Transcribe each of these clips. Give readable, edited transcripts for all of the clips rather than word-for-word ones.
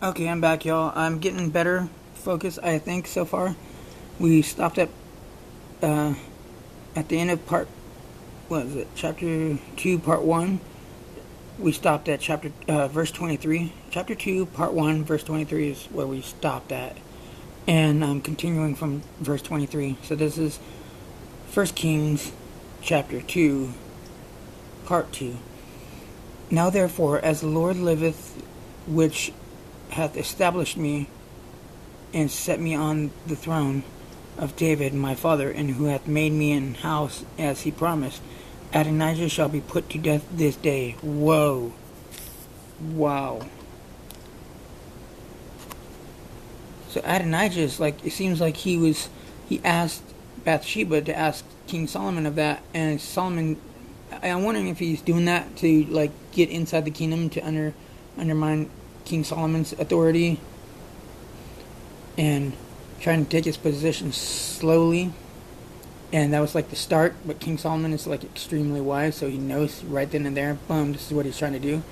Okay, I'm back, y'all. I'm getting better focus, I think, so far. We stopped uh, at the end of what is it, chapter 2, part 1. We stopped at verse 23. Chapter 2, part 1, verse 23 is where we stopped at. And I'm continuing from verse 23. So this is First Kings, chapter 2, part 2. Now therefore, as the Lord liveth, which hath established me and set me on the throne of David my father, and who hath made me an house as he promised, Adonijah shall be put to death this day. Whoa. Wow. So Adonijah is like, it seems like he asked Bathsheba to ask King Solomon of that, and Solomon, I'm wondering if he's doing that to like get inside the kingdom to undermine King Solomon's authority and trying to take his position slowly. And that was like the start, but King Solomon is like extremely wise, so he knows right then and there, boom, this is what he's trying to do.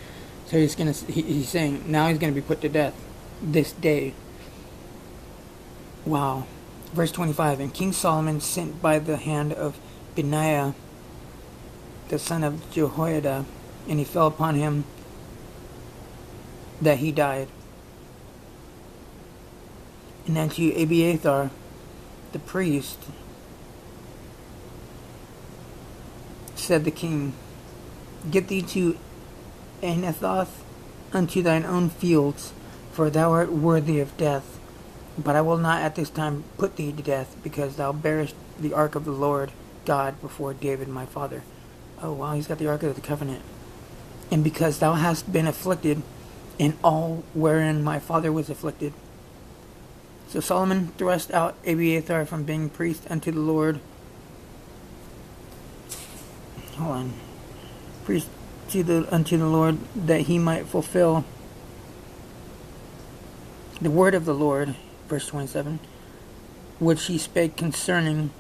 So he's saying now he's gonna be put to death this day. Wow. Verse 25, and King Solomon sent by the hand of Benaiah the son of Jehoiada, and he fell upon him that he died. And unto Abiathar the priest said the king, get thee to Anathoth unto thine own fields, for thou art worthy of death. But I will not at this time put thee to death, because thou bearest the ark of the Lord God before David my father. Oh wow, he's got the ark of the covenant. And because thou hast been afflicted in all wherein my father was afflicted. So Solomon thrust out Abiathar from being priest unto the Lord. Hold on. Priest unto the Lord, that he might fulfill the word of the Lord, verse 27, which he spake concerning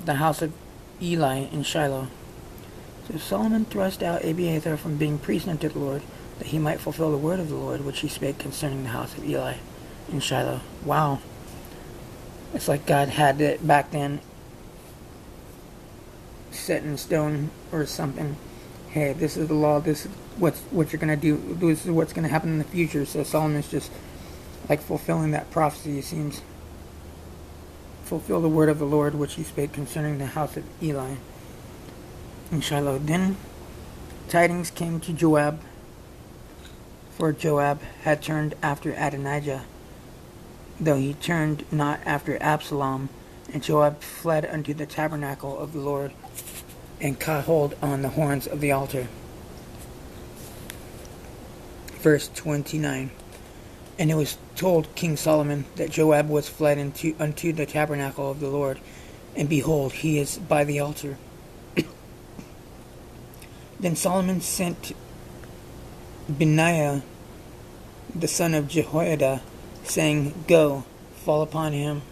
the house of Eli in Shiloh. So Solomon thrust out Abiathar from being priest unto the Lord, that he might fulfill the word of the Lord, which he spake concerning the house of Eli in Shiloh. Wow. It's like God had it back then set in stone or something. Hey, this is the law, this is what you're going to do, this is what's going to happen in the future. So Solomon's just like fulfilling that prophecy, it seems. Fulfill the word of the Lord, which he spake concerning the house of Eli in Shiloh. Then tidings came to Joab, for Joab had turned after Adonijah, though he turned not after Absalom. And Joab fled unto the tabernacle of the Lord, and caught hold on the horns of the altar. Verse 29. And it was told King Solomon that Joab was fled unto the tabernacle of the Lord, and behold, he is by the altar. Then Solomon sent Benaiah the son of Jehoiada, saying, go, fall upon him.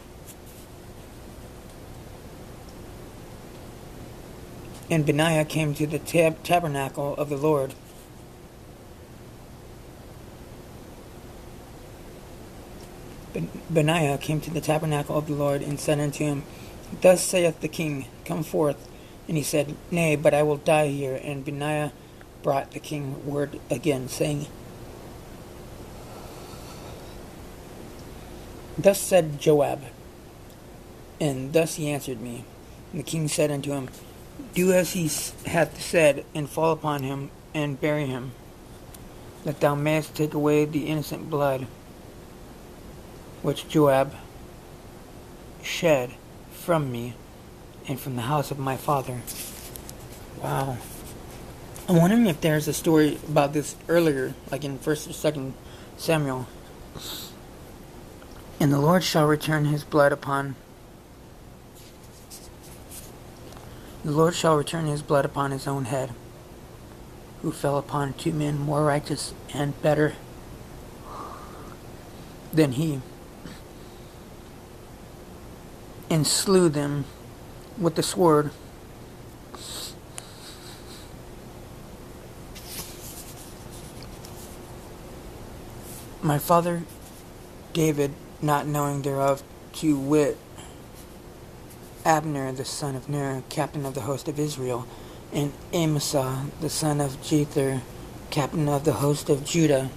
And Benaiah came to the tabernacle of the Lord. Benaiah came to the tabernacle of the Lord, and said unto him, thus saith the king, come forth. And he said, nay, but I will die here. And Benaiah brought the king word again, saying, thus said Joab, and thus he answered me. And the king said unto him, do as he hath said, and fall upon him, and bury him, that thou mayest take away the innocent blood which Joab shed from me and from the house of my father. Wow. I'm wondering if there's a story about this earlier, like in 1st or 2nd Samuel. And the Lord shall return his blood upon his own head, who fell upon 2 men more righteous and better than he, and slew them with the sword. My father David, not knowing thereof, to wit, Abner the son of Ner, captain of the host of Israel, and Amasa the son of Jether, captain of the host of Judah.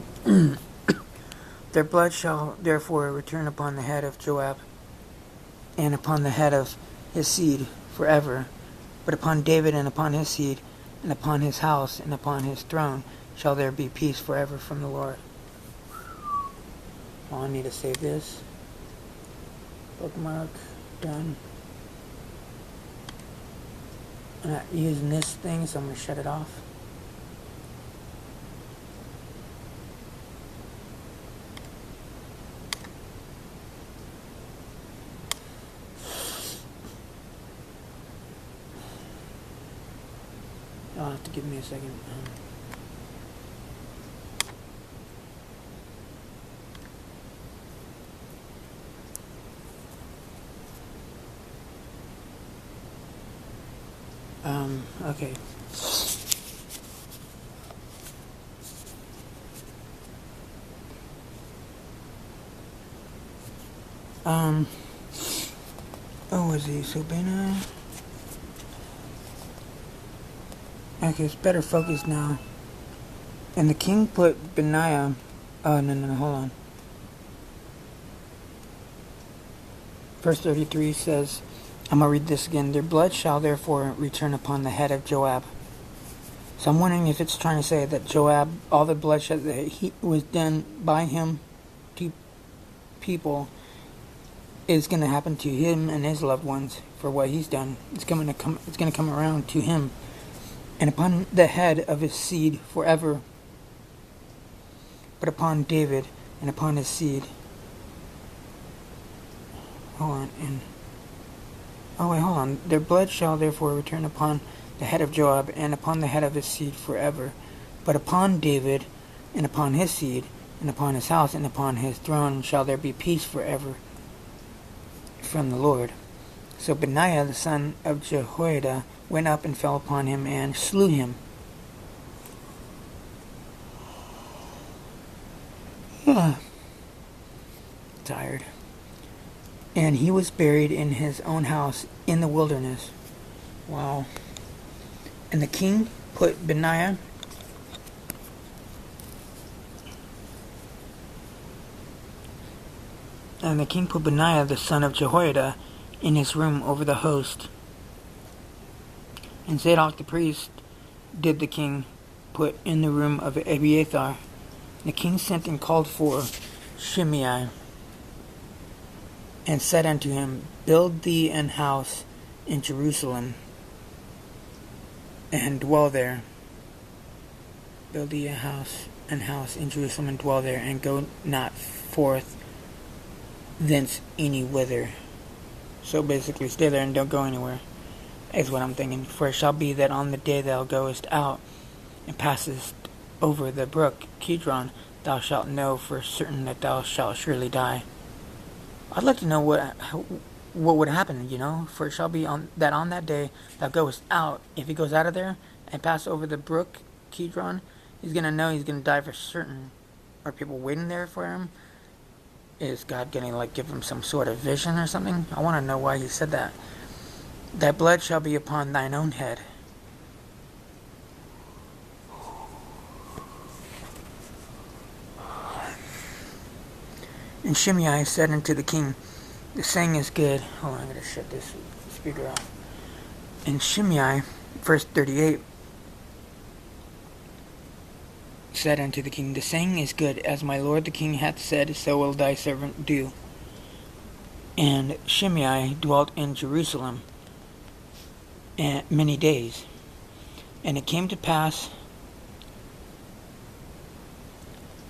Their blood shall therefore return upon the head of Joab, and upon the head of his seed forever. But upon David, and upon his seed, and upon his house, and upon his throne, shall there be peace forever from the Lord. Oh, I need to save this. Bookmark. Done. I'm not using this thing, so I'm going to shut it off. You'll have to give me a second. Okay. Oh, is he so Benaiah? Okay, it's better focused now. And the king put Benaiah. Oh, no, hold on. Verse 33 says, I'm going to read this again. Their blood shall therefore return upon the head of Joab. So I'm wondering if it's trying to say that Joab, all the bloodshed that he was done by him to people, is going to happen to him and his loved ones for what he's done. It's going to come around to him, and upon the head of his seed forever. But upon David and upon his seed. Hold on. Their blood shall therefore return upon the head of Joab and upon the head of his seed forever. But upon David and upon his seed and upon his house and upon his throne shall there be peace forever from the Lord. So Benaiah the son of Jehoiada went up and fell upon him and slew him. Tired. And he was buried in his own house in the wilderness. Wow. And the king put Benaiah the son of Jehoiada in his room over the host. And Zadok the priest did the king put in the room of Abiathar. The king sent and called for Shimei, and said unto him, Build thee an house in Jerusalem, and dwell there. Build thee an house in Jerusalem, and dwell there, and go not forth thence any whither. So basically, stay there and don't go anywhere, is what I'm thinking. For it shall be that on the day thou goest out, and passest over the brook Kidron, thou shalt know for certain that thou shalt surely die. I'd like to know what would happen, for it shall be on that day thou goest out. If he goes out of there and pass over the brook Kidron, he's going to know he's going to die for certain. Are people waiting there for him? Is God going to give him some sort of vision or something? I want to know why he said that. Thy blood shall be upon thine own head. And Shimei said unto the king, The saying is good. Hold on, I'm going to shut this speaker off. And Shimei, verse 38, said unto the king, The saying is good, as my lord the king hath said, so will thy servant do. And Shimei dwelt in Jerusalem many days. And it came to pass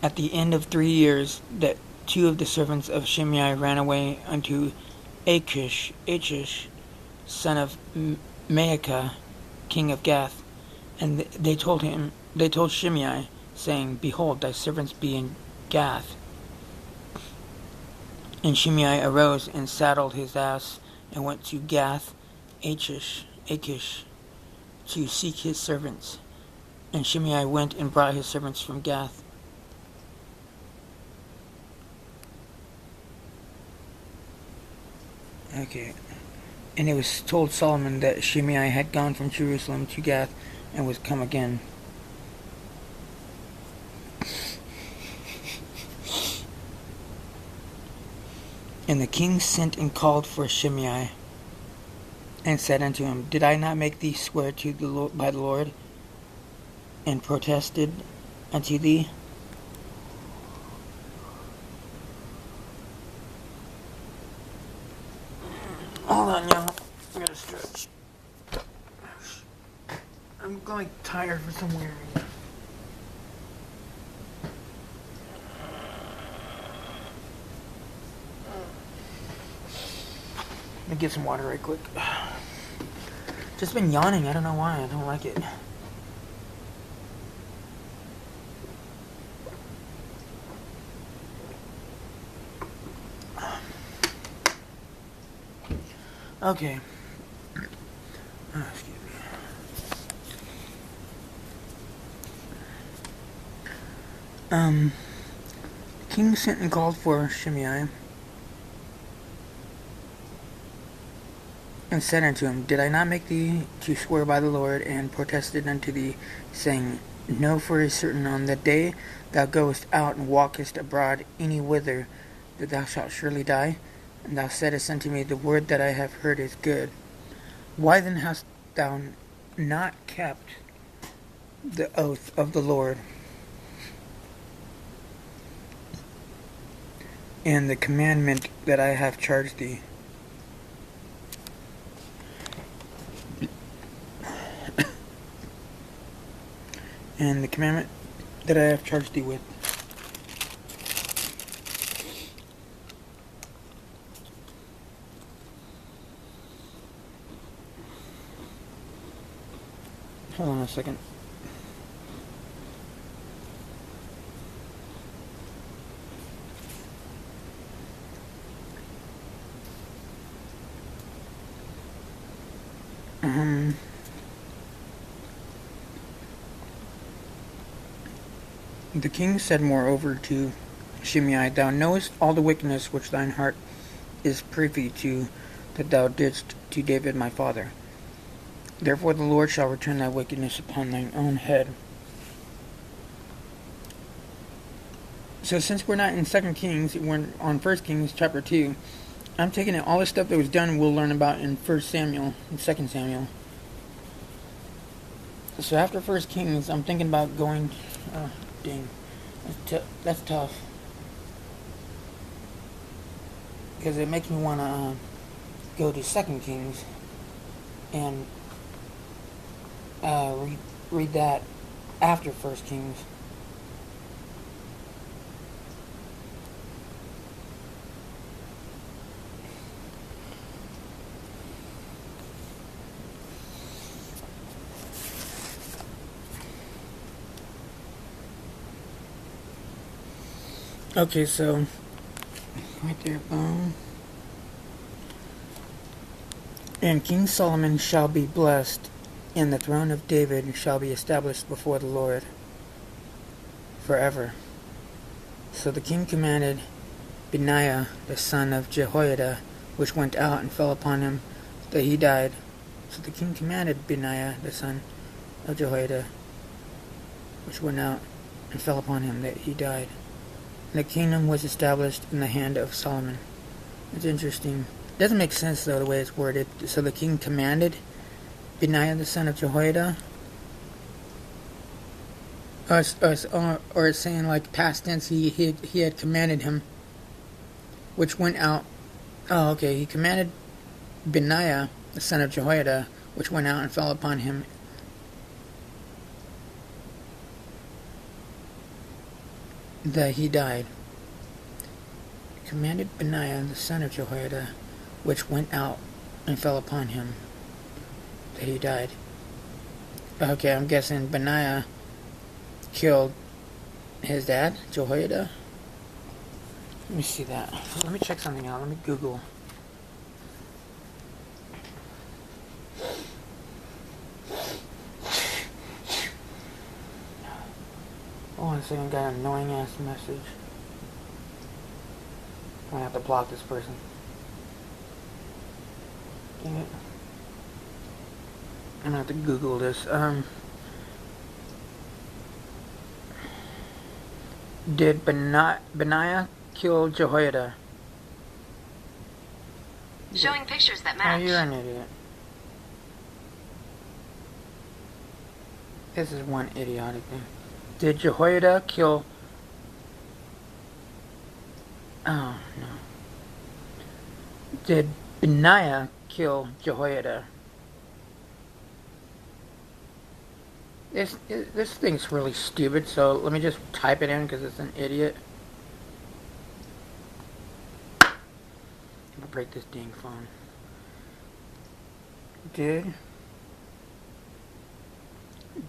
at the end of 3 years that two of the servants of Shimei ran away unto Achish, son of Maacah, king of Gath, and they told Shimei, saying, Behold, thy servants be in Gath. And Shimei arose and saddled his ass and went to Gath Achish to seek his servants. And Shimei went and brought his servants from Gath. Okay. And it was told Solomon that Shimei had gone from Jerusalem to Gath and was come again. And the king sent and called for Shimei, and said unto him, Did I not make thee swear to the Lord, by the Lord, and protested unto thee? Hold on, y'all. I gotta stretch. I'm going tired for some weird reason. Let me get some water right quick. Just been yawning. I don't know why. I don't like it. Okay. Excuse me. The king sent and called for Shimei, and said unto him, Did I not make thee to swear by the Lord, and protested unto thee, saying, Know for a certain on the day thou goest out and walkest abroad any whither, that thou shalt surely die? And thou saidst unto me, The word that I have heard is good. Why then hast thou not kept the oath of the Lord, and the commandment that I have charged thee? And the commandment that I have charged thee with. Hold on a second. The king said moreover to Shimei, Thou knowest all the wickedness which thine heart is privy to, that thou didst to David my father. Therefore the Lord shall return thy wickedness upon thine own head. So since we're not in 2 Kings, we're on 1 Kings chapter 2, I'm taking it, all the stuff that was done we'll learn about in 1 Samuel and 2 Samuel. So after 1 Kings, I'm thinking about going... Oh, dang. That's tough. Because it makes me want to go to 2 Kings and read that after 1 Kings. Okay, so right there, boom. And King Solomon shall be blessed, and the throne of David shall be established before the Lord forever. So the king commanded Benaiah the son of Jehoiada, which went out and fell upon him, that he died. So the king commanded Benaiah the son of Jehoiada, which went out and fell upon him, that he died. And the kingdom was established in the hand of Solomon. It's interesting. It doesn't make sense, though, the way it's worded. So the king commanded Benaiah the son of Jehoiada? Or it's saying, like, past tense, he had commanded him, which went out. Oh, okay. He commanded Benaiah the son of Jehoiada, which went out and fell upon him, that he died. Commanded Benaiah the son of Jehoiada, which went out and fell upon him, that he died. Okay, I'm guessing Benaiah killed his dad, Jehoiada. Let me see that. Let me check something out. Let me Google. Oh, one second, got an annoying ass message. I'm gonna have to block this person. Dang it. I'm gonna have to Google this. Did Benaiah kill Jehoiada? Showing pictures that Oh, match. you're an idiot. This is one idiotic thing. Did Jehoiada kill... Oh, no. Did Benaiah kill Jehoiada? This thing's really stupid, so let me just type it in because it's an idiot. I'm gonna break this dang phone.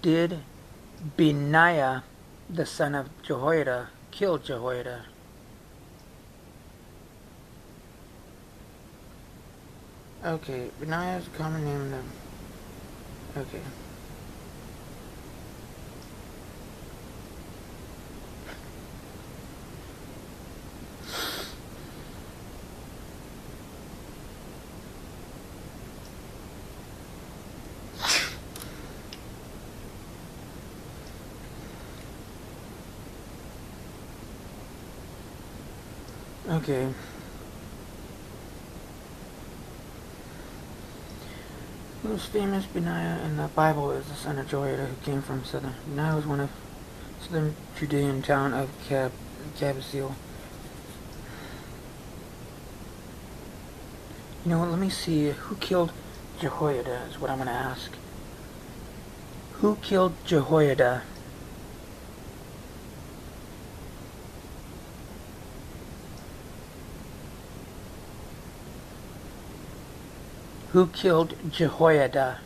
Did Benaiah, the son of Jehoiada, kill Jehoiada? Okay, Benaiah is a common name of... Okay. Okay. The most famous Benaiah in the Bible is the son of Jehoiada who came from southern. Benaiah was one of southern Judean town of Kabzeel. You know what, let me see. Who killed Jehoiada is what I'm going to ask. Who killed Jehoiada? Who killed Jehoiada?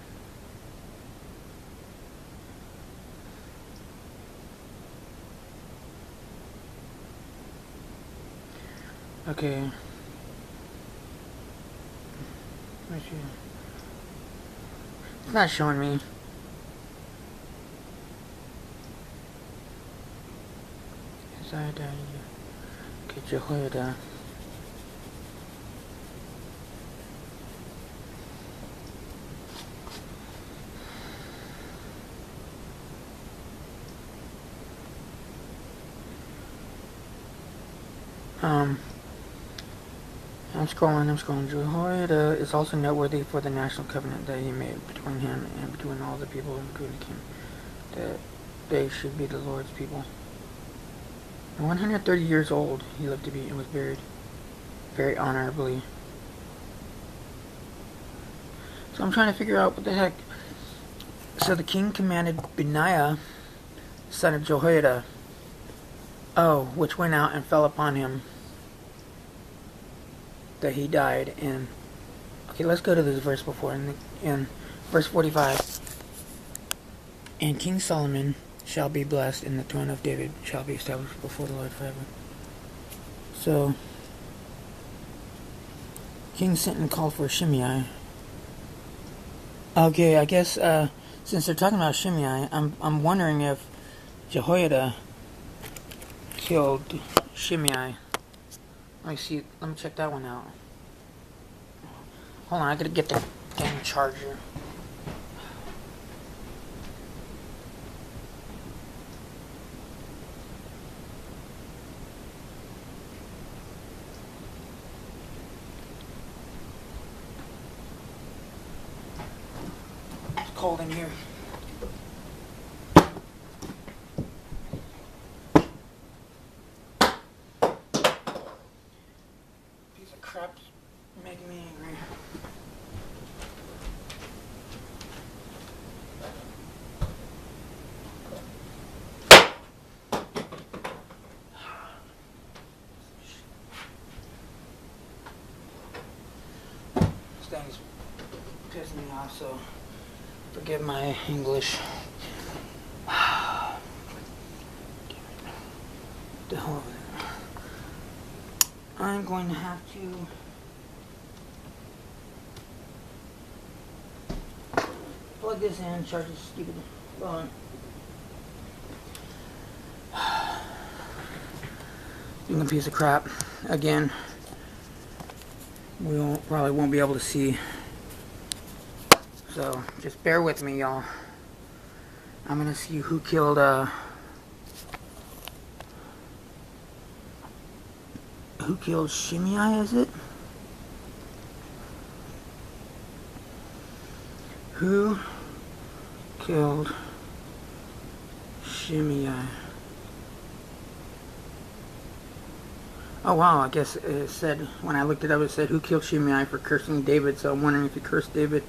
Okay. It's not showing me. Okay, Jehoiada. I'm scrolling. Jehoiada is also noteworthy for the national covenant that he made between him and between all the people, including him, that they should be the Lord's people. 130 years old he lived to be and was buried very honorably. So I'm trying to figure out what the heck. So the king commanded Benaiah, son of Jehoiada, which went out and fell upon him, that he died. And okay, let's go to this verse before in verse 45. And King Solomon shall be blessed, and the throne of David shall be established before the Lord forever. So King sent and called for Shimei. Okay, I guess since they're talking about Shimei, I'm wondering if Jehoiada killed Shimei. Let me see. Let me check that one out. Hold on, I gotta get the dang charger. It's cold in here. Piece of crap's making me angry. This thing's pissing me off, so forgive my English. The hell of it. I'm going to have to plug this in, charge this stupid phone. Being a piece of crap. Again, we probably won't be able to see So just bear with me, y'all. I'm gonna see who killed Shimei, is it? Who killed Shimei? Oh wow, I guess it said, when I looked it up, it said who killed Shimei for cursing David, so I'm wondering if he cursed David.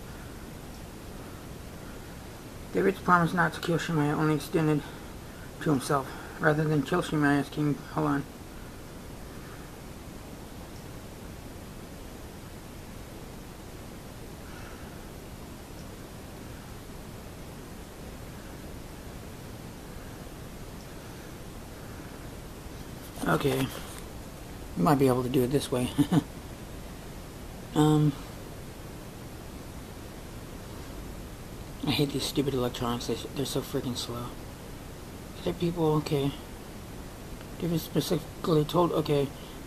David's promise not to kill Shimei only extended to himself, rather than kill Shimei as king. Hold on. Okay. You might be able to do it this way. I hate these stupid electronics. They're so freaking slow. Other people, okay. David specifically told, okay.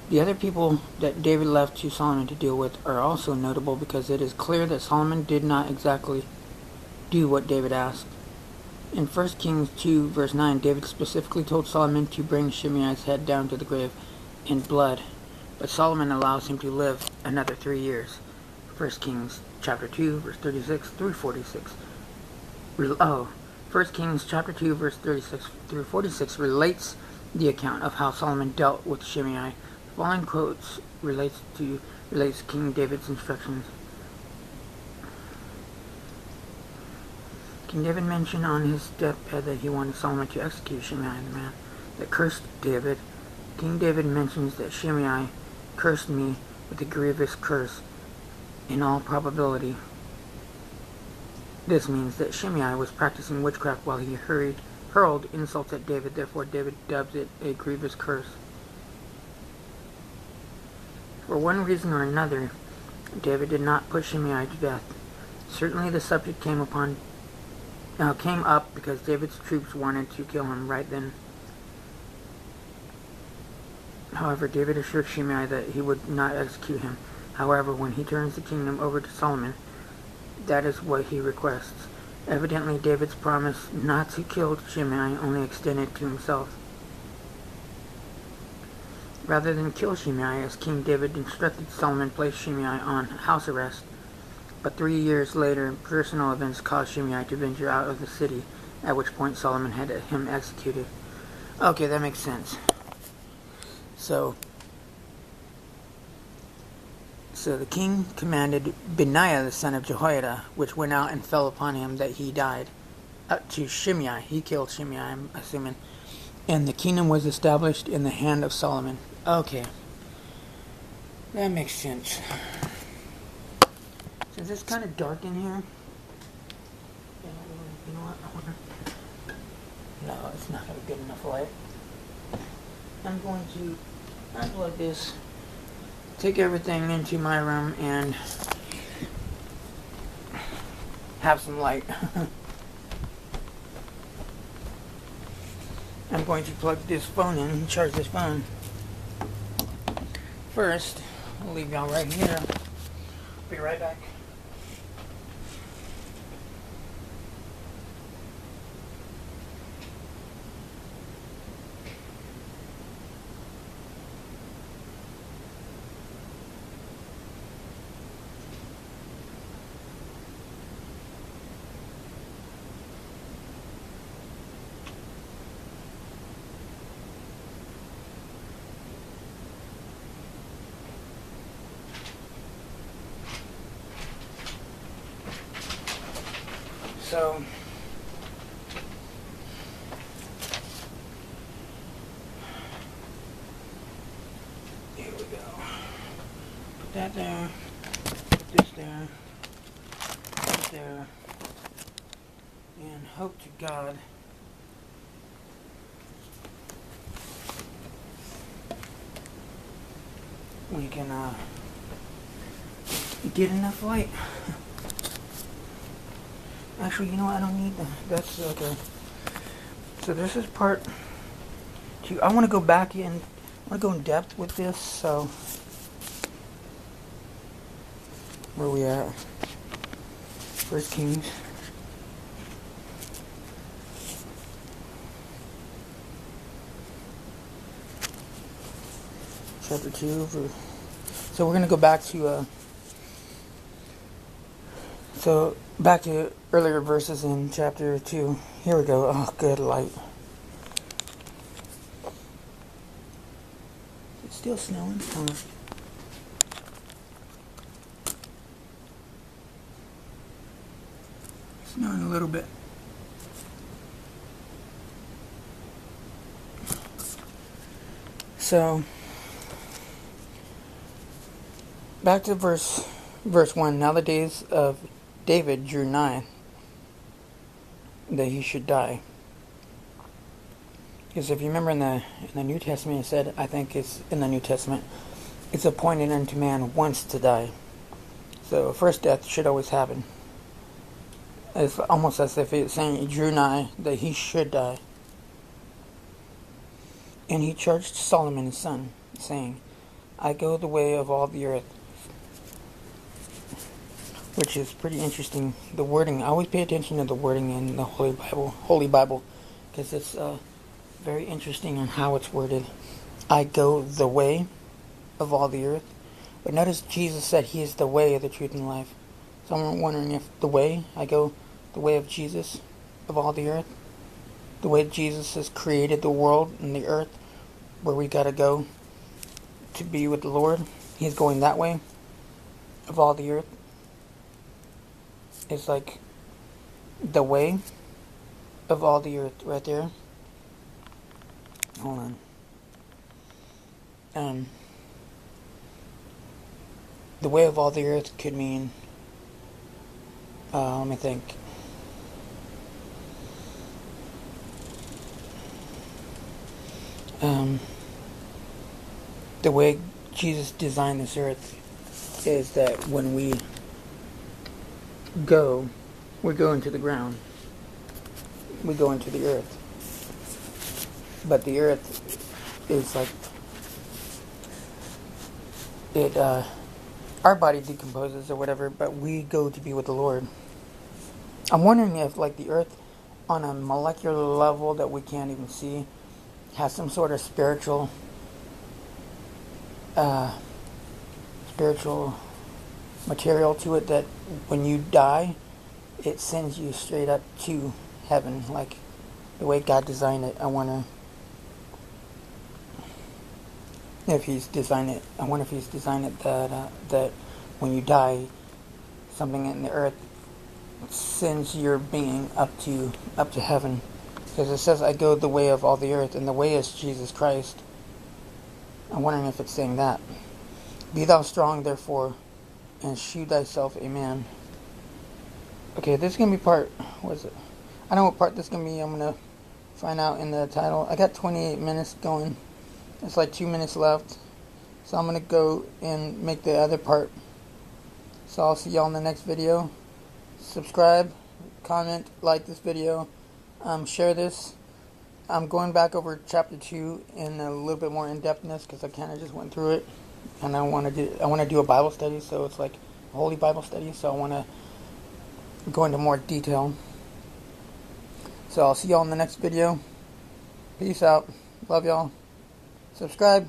The other people that David left to Solomon to deal with are also notable because it is clear that Solomon did not exactly do what David asked. In 1 Kings 2, verse 9, David specifically told Solomon to bring Shimei's head down to the grave in blood, but Solomon allows him to live another 3 years. 1 Kings chapter 2, verse 36 through 46. 1 Kings chapter 2, verse 36 through 46 relates the account of how Solomon dealt with Shimei. The following quotes relates King David's instructions. King David mentioned on his deathbed that he wanted Solomon to execute Shimei, the man that cursed David. King David mentions that Shimei cursed me with a grievous curse. In all probability, this means that Shimei was practicing witchcraft while he hurled insults at David. Therefore, David dubs it a grievous curse. For one reason or another, David did not put Shimei to death. Certainly, the subject came up because David's troops wanted to kill him right then. However, David assured Shimei that he would not execute him. However, when he turns the kingdom over to Solomon, that is what he requests. Evidently, David's promise not to kill Shimei only extended to himself. Rather than kill Shimei, as King David instructed, Solomon placed Shimei on house arrest. But 3 years later, personal events caused Shimei to venture out of the city, at which point Solomon had him executed. Okay, that makes sense. So the king commanded Benaiah the son of Jehoiada, which went out and fell upon him that he died, to Shimei. He killed Shimei, I'm assuming. And the kingdom was established in the hand of Solomon. Okay. That makes sense. Since it's kind of dark in here, you know what? No, it's not going to be good enough light. I'm going to unplug this, take everything into my room, and have some light. I'm going to plug this phone in and charge this phone. First, I'll leave y'all right here. Be right back. So, here we go. Put that there, put this there, put it there, and hope to God we can get enough light. Actually, you know what? I don't need that. That's okay. So this is part 2. I want to go back in. I want to go in depth with this. So where are we at? First Kings. Chapter 2. So we're going to go back to back to earlier verses in chapter 2. Here we go. Oh, good light. It's still snowing. Snowing a little bit. So back to verse 1. Now the days of David drew nigh, that he should die. Because if you remember in the New Testament, it said, I think it's in the New Testament, it's appointed unto man once to die. So first death should always happen. It's almost as if it's saying he drew nigh, that he should die. And he charged Solomon his son, saying, I go the way of all the earth. Which is pretty interesting. The wording, I always pay attention to the wording in the Holy Bible, because it's very interesting on how it's worded. I go the way of all the earth. But notice Jesus said he is the way, the truth, and life. So I'm wondering if the way, I go the way of Jesus, of all the earth. The way Jesus has created the world and the earth, where we gotta go to be with the Lord. He's going that way of all the earth. It's like the way of all the earth right there. Hold on. The way of all the earth could mean, let me think. The way Jesus designed this earth is that when we go into the ground. We go into the earth. But the earth is like, our body decomposes or whatever, but we go to be with the Lord. I'm wondering if like the earth on a molecular level that we can't even see has some sort of spiritual material to it, that when you die, it sends you straight up to heaven, like the way God designed it. I wonder if He's designed it that when you die, something in the earth sends your being up to heaven. Because it says, I go the way of all the earth, and the way is Jesus Christ. I'm wondering if it's saying that. Be thou strong, therefore, and shew thyself a man. Okay, this is going to be part, what is it? I know what part this is going to be. I'm going to find out in the title. I got 28 minutes going. It's like 2 minutes left. So I'm going to go and make the other part. So I'll see y'all in the next video. Subscribe, comment, like this video, share this. I'm going back over chapter 2 in a little bit more in-depthness, because I kind of just went through it. And I want to do a Bible study, so it's like a holy Bible study. So I want to go into more detail. So I'll see y'all in the next video. Peace out. Love y'all. Subscribe.